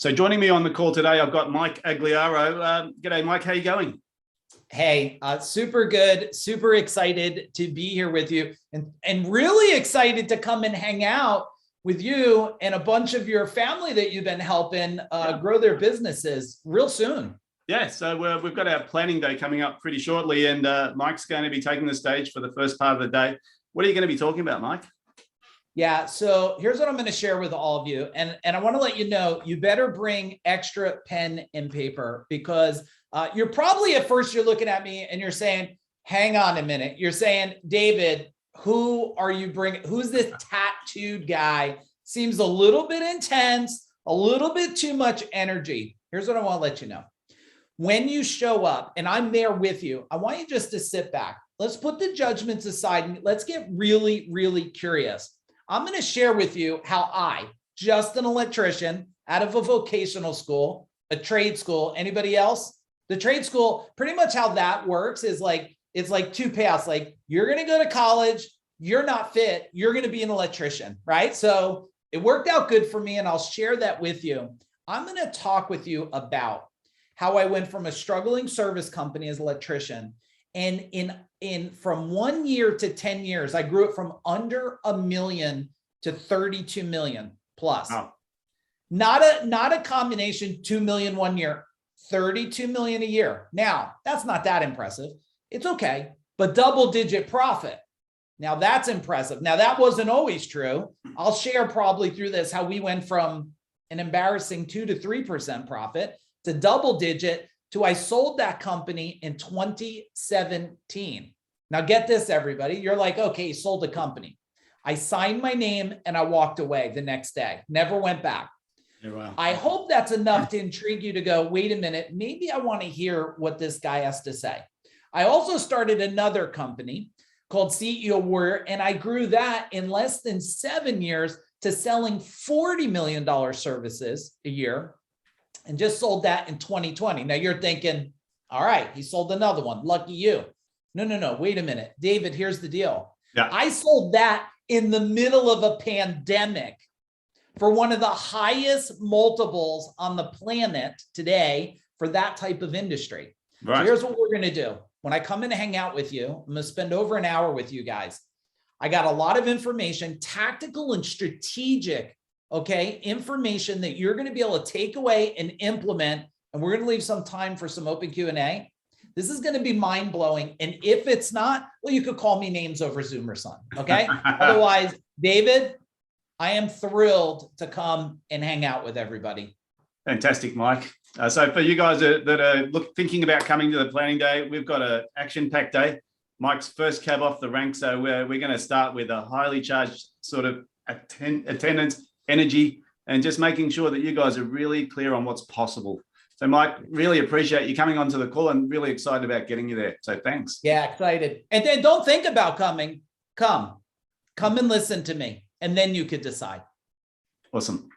So joining me on the call today, I've got Mike Agugliaro. G'day, Mike. How you going? Hey, super good, super excited to be here with you and really excited to come and hang out with you and a bunch of your family that you've been helping grow their businesses real soon. Yeah, so we've got our planning day coming up pretty shortly, and Mike's going to be taking the stage for the first part of the day. What are you going to be talking about, Mike? Yeah, so here's what I'm going to share with all of you. And I want to let you know, you better bring extra pen and paper because you're probably at first you're looking at me and you're saying, hang on a minute. You're saying, David, who are you bringing? Who's this tattooed guy? Seems a little bit intense, a little bit too much energy. Here's what I want to let you know. When you show up and I'm there with you, I want you just to sit back. Let's put the judgments aside and let's get really, really curious. I'm going to share with you how I, just an electrician out of a vocational school, a trade school, anybody else? The trade school, pretty much how that works is like, it's like two paths. Like you're going to go to college, you're not fit, you're going to be an electrician, right? So it worked out good for me and I'll share that with you. I'm going to talk with you about how I went from a struggling service company as an electrician and from 1 year to 10 years, I grew it from under $1 million to 32 million plus. Wow. Not a combination 2 million 1 year, 32 million a year. Now, that's not that impressive. It's okay, but double-digit profit. Now that's impressive. Now that wasn't always true. I'll share probably through this how we went from an embarrassing 2 to 3% profit to double-digit to I sold that company in 2017. Now get this, everybody. You're like, okay, you sold a company. I signed my name and I walked away the next day. Never went back. Oh, wow. I hope that's enough to intrigue you to go, wait a minute, maybe I want to hear what this guy has to say. I also started another company called CEO Warrior, and I grew that in less than 7 years to selling $40 million services a year. And just sold that in 2020. Now you're thinking, all right, he sold another one. Lucky you. No. Wait a minute. David, here's the deal. Yeah. I sold that in the middle of a pandemic for one of the highest multiples on the planet today for that type of industry. Right. So here's what we're going to do. When I come in to hang out with you, I'm going to spend over an hour with you guys. I got a lot of information, tactical and strategic, okay, information that you're going to be able to take away and implement. And we're going to leave some time for some open Q&A. This is going to be mind-blowing. And if it's not, well, you could call me names over Zoom or something, okay? Otherwise, David, I am thrilled to come and hang out with everybody. Fantastic, Mike. So for you guys that are thinking about coming to the planning day, we've got an action-packed day. Mike's first cab off the rank. So we're going to start with a highly charged sort of attendance, energy, and just making sure that you guys are really clear on what's possible. So Mike, really appreciate you coming onto the call and really excited about getting you there. So thanks. Yeah, excited. And then don't think about coming. Come and listen to me. And then you could decide. Awesome.